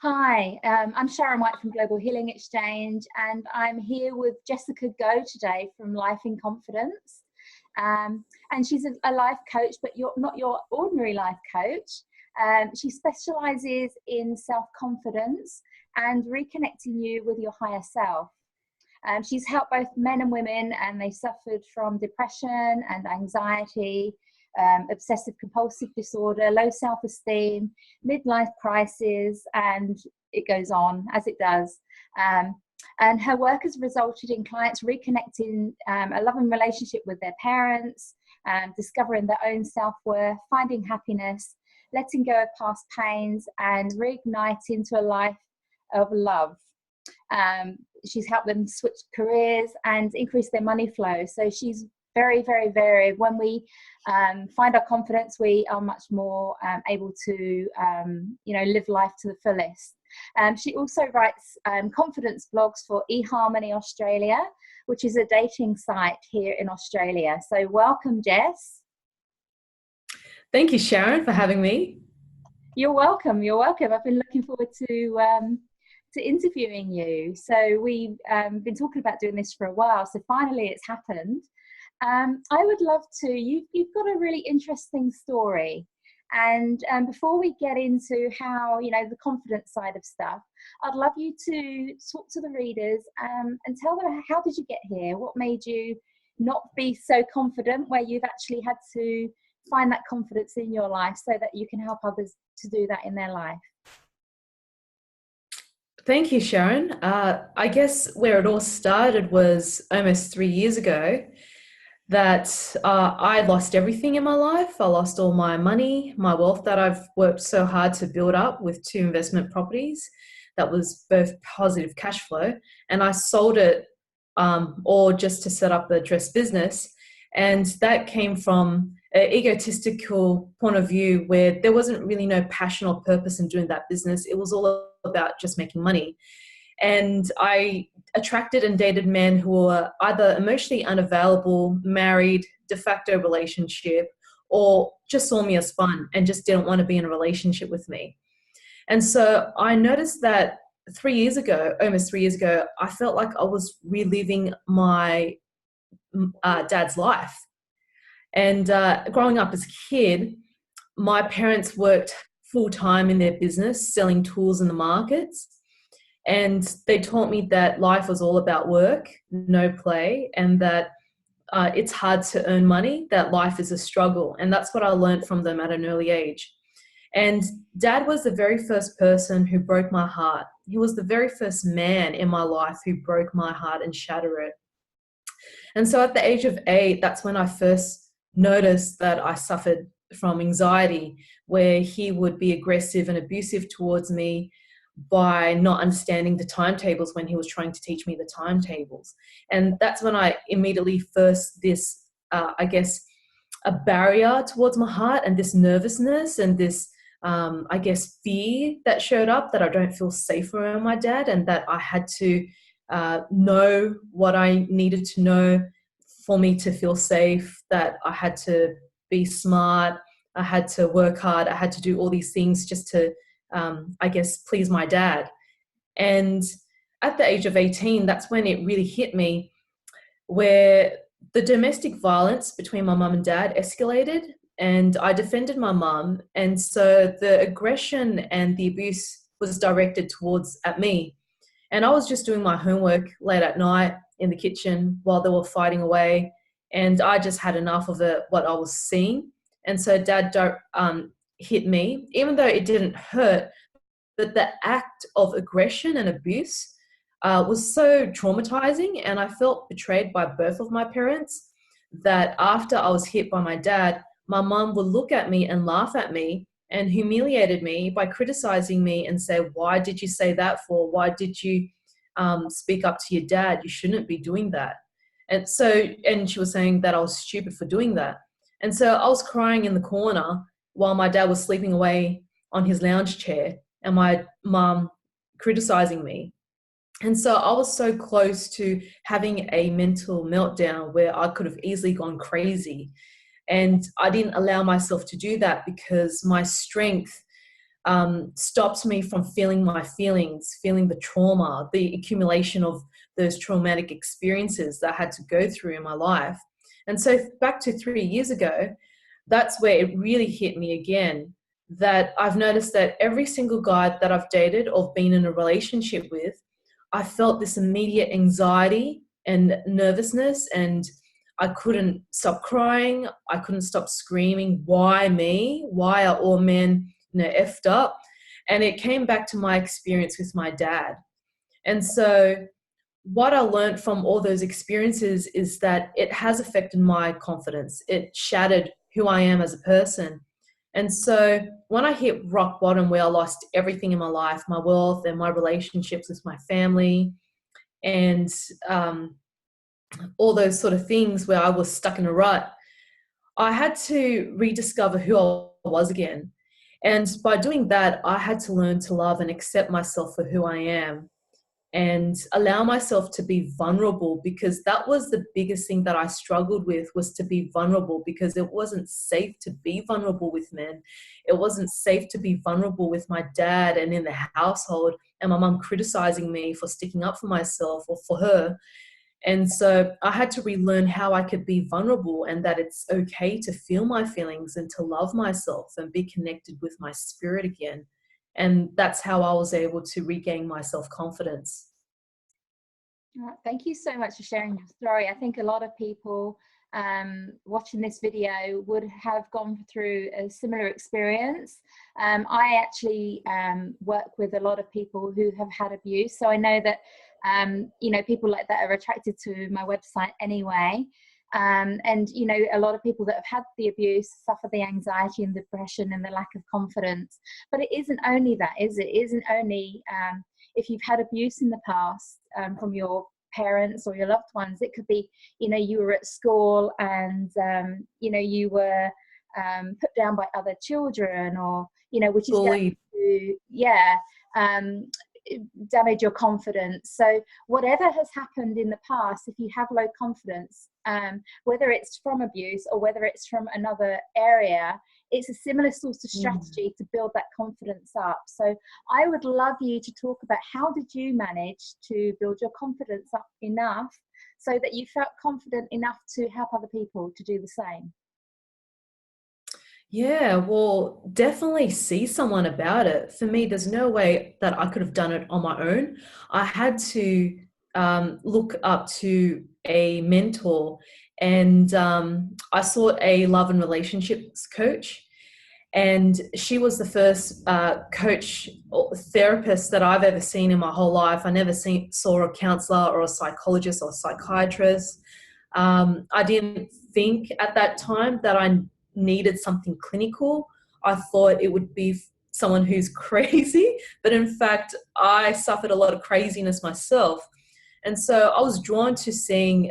Hi, I'm Sharon White from Global Healing Exchange, and I'm here with Jessica Goh today from Life in Confidence. And she's a life coach, but you're not your ordinary life coach. She specializes in self-confidence and reconnecting you with your higher self. She's helped both men and women, and they suffered from depression and anxiety, obsessive compulsive disorder, low self-esteem, midlife crisis, and it goes on as it does. And her work has resulted in clients reconnecting a loving relationship with their parents, discovering their own self-worth, finding happiness, letting go of past pains, and reigniting to a life of love. She's helped them switch careers and increase their money flow. So she's very, very varied. When we find our confidence, we are much more able to, live life to the fullest. She also writes confidence blogs for eHarmony Australia, which is a dating site here in Australia. So welcome, Jess. Thank you, Sharon, for having me. You're welcome. You're welcome. I've been looking forward to interviewing you. So we've been talking about doing this for a while. So finally, it's happened. I would love to. You've got a really interesting story, and before we get into how the confidence side of stuff, I'd love you to talk to the readers and tell them, how did you get here? What made you not be so confident, where you've actually had to find that confidence in your life so that you can help others to do that in their life? Thank you, Sharon. I guess where it all started was almost 3 years ago, that I lost everything in my life. I lost all my money, my wealth that I've worked so hard to build up with 2 investment properties. That was both positive cash flow, and I sold it all just to set up the dress business. And that came from an egotistical point of view, where there wasn't really no passion or purpose in doing that business. It was all about just making money. And I attracted and dated men who were either emotionally unavailable, married, de facto relationship, or just saw me as fun and just didn't want to be in a relationship with me. And so I noticed that 3 years ago, almost 3 years ago, I felt like I was reliving my dad's life. And growing up as a kid, my parents worked full time in their business, selling tools in the markets. And they taught me that life was all about work, no play, and that it's hard to earn money, that life is a struggle. And that's what I learned from them at an early age. And Dad was the very first person who broke my heart. He was the very first man in my life who broke my heart and shattered it. And so at the age of 8, that's when I first noticed that I suffered from anxiety, where he would be aggressive and abusive towards me by not understanding the timetables when he was trying to teach me the timetables. And that's when I immediately first this, a barrier towards my heart, and this nervousness and this, fear that showed up, that I don't feel safe around my dad, and that I had to know what I needed to know for me to feel safe, that I had to be smart, I had to work hard, I had to do all these things just to please my dad. And at the age of 18, that's when it really hit me, where the domestic violence between my mum and dad escalated, and I defended my mum. And so the aggression and the abuse was directed at me. And I was just doing my homework late at night in the kitchen while they were fighting away. And I just had enough of it, what I was seeing. And so Dad hit me, even though it didn't hurt, but the act of aggression and abuse was so traumatizing. And I felt betrayed by both of my parents, that after I was hit by my dad, my mum would look at me and laugh at me and humiliated me by criticizing me and say, "Why did you say that for? Why did you speak up to your dad? You shouldn't be doing that." And she was saying that I was stupid for doing that. And so I was crying in the corner while my dad was sleeping away on his lounge chair, and my mum criticizing me. And so I was so close to having a mental meltdown where I could have easily gone crazy. And I didn't allow myself to do that, because my strength stopped me from feeling my feelings, feeling the trauma, the accumulation of those traumatic experiences that I had to go through in my life. And so back to 3 years ago, that's where it really hit me again, that I've noticed that every single guy that I've dated or been in a relationship with, I felt this immediate anxiety and nervousness, and I couldn't stop crying. I couldn't stop screaming, why me? Why are all men, effed up? And it came back to my experience with my dad. And so what I learned from all those experiences is that it has affected my confidence. It shattered who I am as a person. And so when I hit rock bottom, where I lost everything in my life, my wealth and my relationships with my family, and all those sort of things, where I was stuck in a rut, I had to rediscover who I was again. And by doing that, I had to learn to love and accept myself for who I am, and allow myself to be vulnerable, because that was the biggest thing that I struggled with, was to be vulnerable, because it wasn't safe to be vulnerable with men. It wasn't safe to be vulnerable with my dad and in the household, and my mum criticizing me for sticking up for myself or for her. And so I had to relearn how I could be vulnerable, and that it's okay to feel my feelings and to love myself and be connected with my spirit again. And that's how I was able to regain my self-confidence. Thank you so much for sharing your story. I think a lot of people watching this video would have gone through a similar experience. I actually work with a lot of people who have had abuse, so I know that people like that are attracted to my website anyway. And a lot of people that have had the abuse suffer the anxiety and depression and the lack of confidence. But it isn't only that, is it? It isn't only if you've had abuse in the past from your parents or your loved ones. It could be, you were at school and you were put down by other children, or which is going to damage your confidence. So whatever has happened in the past, if you have low confidence, whether it's from abuse or whether it's from another area, it's a similar sort of strategy to build that confidence up. So I would love you to talk about, how did you manage to build your confidence up enough so that you felt confident enough to help other people to do the same? Yeah, well, definitely see someone about it. For me, there's no way that I could have done it on my own. I had to look up to a mentor, and I sought a love and relationships coach. And she was the first coach or therapist that I've ever seen in my whole life. I never saw a counselor or a psychologist or psychiatrist. I didn't think at that time that I needed something clinical. I thought it would be someone who's crazy, but in fact, I suffered a lot of craziness myself. And so I was drawn to seeing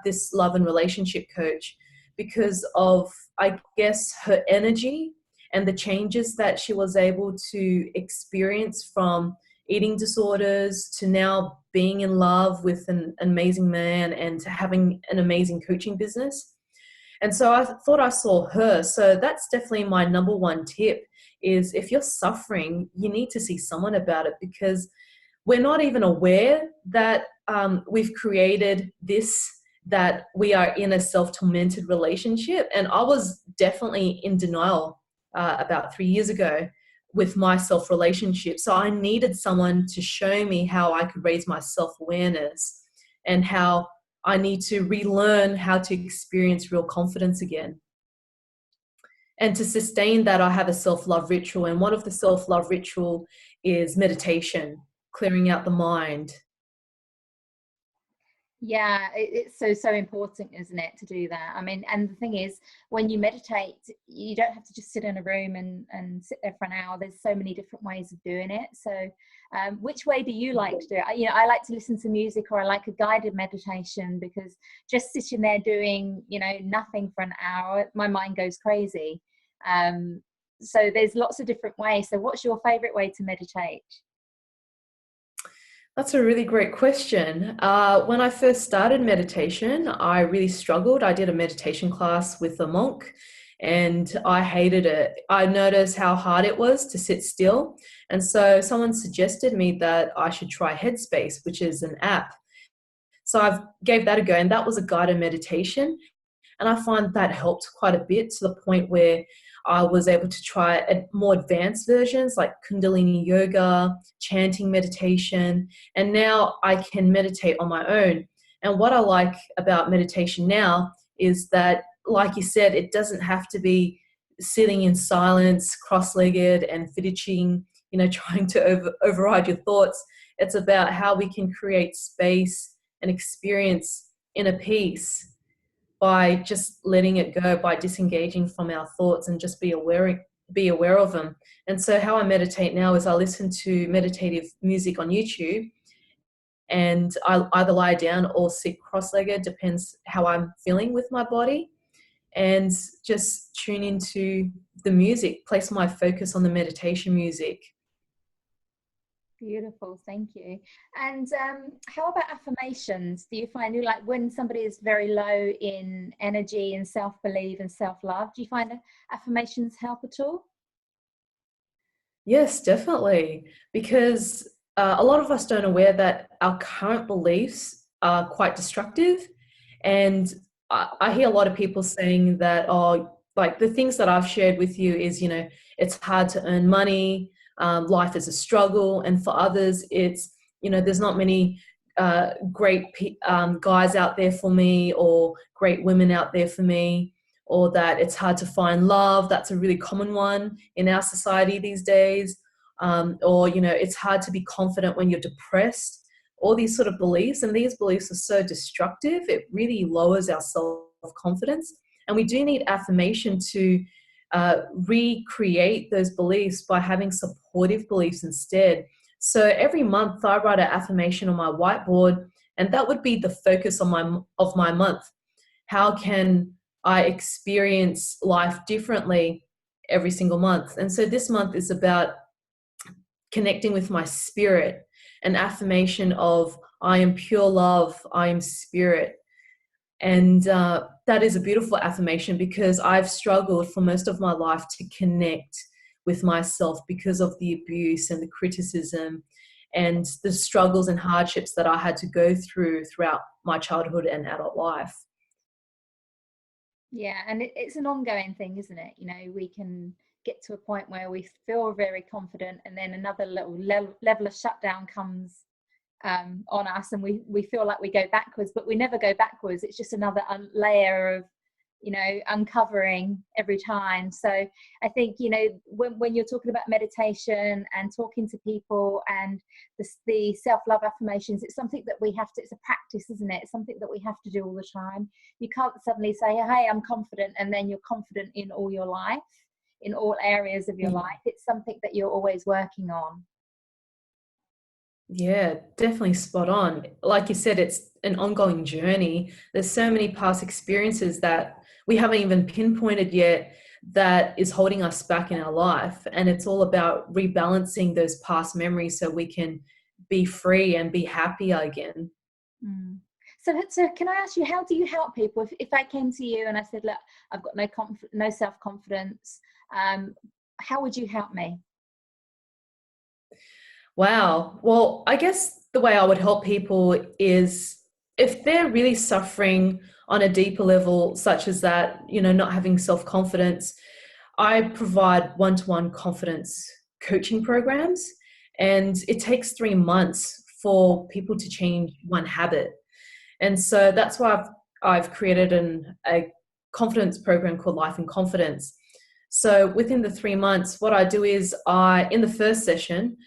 this love and relationship coach because of, I guess, her energy and the changes that she was able to experience, from eating disorders to now being in love with an amazing man and having an amazing coaching business. And so I thought I saw her. So that's definitely my number one tip, is if you're suffering, you need to see someone about it, because we're not even aware that we've created this, that we are in a self-tormented relationship. And I was definitely in denial about 3 years ago with my self-relationship. So I needed someone to show me how I could raise my self-awareness and how I need to relearn how to experience real confidence again. And to sustain that, I have a self-love ritual. And one of the self-love ritual is meditation, clearing out the mind. Yeah, it's so important, isn't it, to do that? I mean, and the thing is, when you meditate, you don't have to just sit in a room and sit there for an hour. There's so many different ways of doing it. So which way do you like to do it? I like to listen to music, or I like a guided meditation, because just sitting there doing, nothing for an hour, my mind goes crazy. So there's lots of different ways. So what's your favorite way to meditate? That's a really great question. When I first started meditation, I really struggled. I did a meditation class with a monk, and I hated it. I noticed how hard it was to sit still. And so someone suggested me that I should try Headspace, which is an app. So I gave that a go, and that was a guided meditation. And I find that helped quite a bit, to the point where I was able to try more advanced versions like Kundalini yoga, chanting meditation, and now I can meditate on my own. And what I like about meditation now is that, like you said, it doesn't have to be sitting in silence, cross-legged and fidgeting, trying to override your thoughts. It's about how we can create space and experience inner peace by just letting it go, by disengaging from our thoughts and just be aware of them. And so how I meditate now is I listen to meditative music on YouTube, and I either lie down or sit cross-legged, depends how I'm feeling with my body, and just tune into the music, place my focus on the meditation music. Beautiful, thank you. And how about affirmations? Do you find like when somebody is very low in energy and self-belief and self-love, do you find affirmations help at all? Yes, definitely. Because a lot of us don't aware that our current beliefs are quite destructive. And I hear a lot of people saying that, oh, like the things that I've shared with you is, it's hard to earn money, life is a struggle. And for others, it's, there's not many great guys out there for me, or great women out there for me, or that it's hard to find love. That's a really common one in our society these days. Or, it's hard to be confident when you're depressed. All these sort of beliefs, and these beliefs are so destructive. It really lowers our self-confidence. And we do need affirmation to recreate those beliefs by having supportive beliefs instead. So every month I write an affirmation on my whiteboard, and that would be the focus of my month. How can I experience life differently every single month? And so this month is about connecting with my spirit, an affirmation of I am pure love, I am spirit. And that is a beautiful affirmation, because I've struggled for most of my life to connect with myself because of the abuse and the criticism and the struggles and hardships that I had to go throughout my childhood and adult life. Yeah, and it's an ongoing thing, isn't it? We can get to a point where we feel very confident, and then another little level of shutdown comes on us, and we feel like we go backwards, but we never go backwards. It's just another layer of uncovering every time. So I think when you're talking about meditation and talking to people and the self-love affirmations, it's something that it's a practice, isn't it? It's something that we have to do all the time. You can't suddenly say, hey, I'm confident, and then you're confident in all your life, in all areas of your life. It's something that you're always working on. Yeah, definitely spot on. Like you said, it's an ongoing journey. There's so many past experiences that we haven't even pinpointed yet that is holding us back in our life. And it's all about rebalancing those past memories so we can be free and be happier again. Mm. So can I ask you, how do you help people? If I came to you and I said, look, I've got no self-confidence, how would you help me? Wow. Well, I guess the way I would help people is if they're really suffering on a deeper level, such as that, not having self-confidence, I provide one-to-one confidence coaching programs, and it takes 3 months for people to change one habit. And so that's why I've created a confidence program called Life in Confidence. So within the 3 months, what I do is in the first session,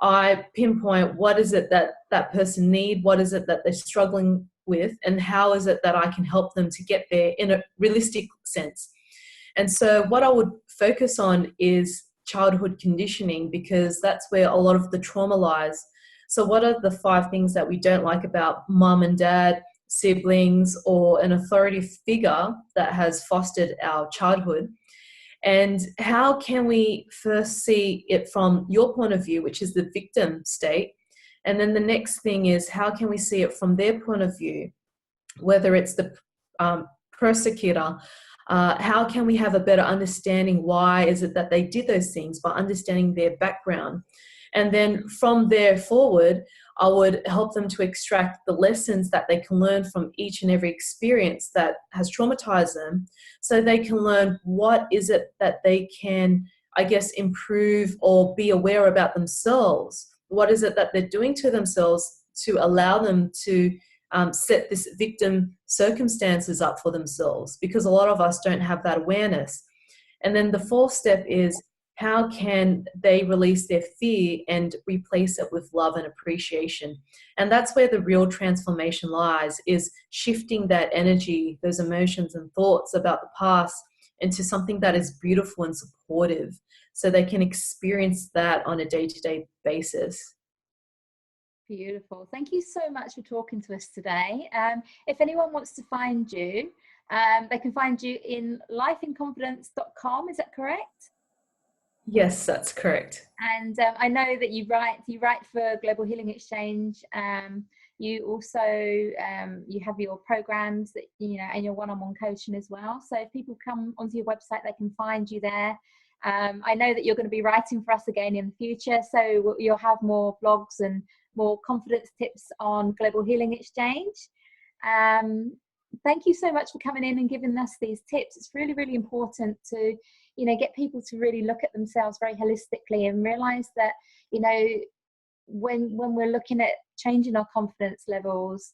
I pinpoint what is it that that person need, what is it that they're struggling with, and how is it that I can help them to get there in a realistic sense. And so what I would focus on is childhood conditioning, because that's where a lot of the trauma lies. So what are the 5 things that we don't like about mum and dad, siblings, or an authority figure that has fostered our childhood? And how can we first see it from your point of view, which is the victim state? And then the next thing is, how can we see it from their point of view, whether it's the persecutor, How can we have a better understanding? Why is it that they did those things? By understanding their background. And then from there forward, I would help them to extract the lessons that they can learn from each and every experience that has traumatized them, so they can learn what is it that they can, I guess, improve or be aware about themselves. What is it that they're doing to themselves to allow them to set this victim circumstances up for themselves? Because a lot of us don't have that awareness. And then the fourth step is, how can they release their fear and replace it with love and appreciation? And that's where the real transformation lies, is shifting that energy, those emotions and thoughts about the past into something that is beautiful and supportive, so they can experience that on a day-to-day basis. Beautiful. Thank you so much for talking to us today. If anyone wants to find you, they can find you in lifeinconfidence.com. Is that correct? Yes, that's correct. And I know that you write for Global Healing Exchange. You also you have your programs that, you know, and your one-on-one coaching as well. So if people come onto your website, they can find you there. I know that you're going to be writing for us again in the future, so you'll have more blogs and more confidence tips on Global Healing Exchange. Thank you so much for coming in and giving us these tips. It's really, really important to, you know, get people to really look at themselves very holistically and realize that, you know, when we're looking at changing our confidence levels,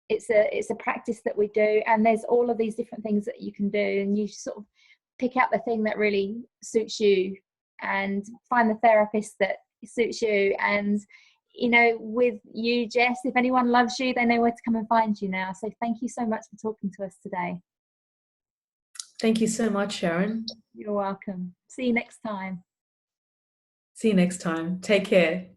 it's a practice that we do, and there's all of these different things that you can do, and you sort of pick out the thing that really suits you and find the therapist that suits you. And, you know, with you, Jess, if anyone loves you, they know where to come and find you now. So thank you so much for talking to us today. Thank you so much, Sharon. You're welcome. See you next time. See you next time. Take care.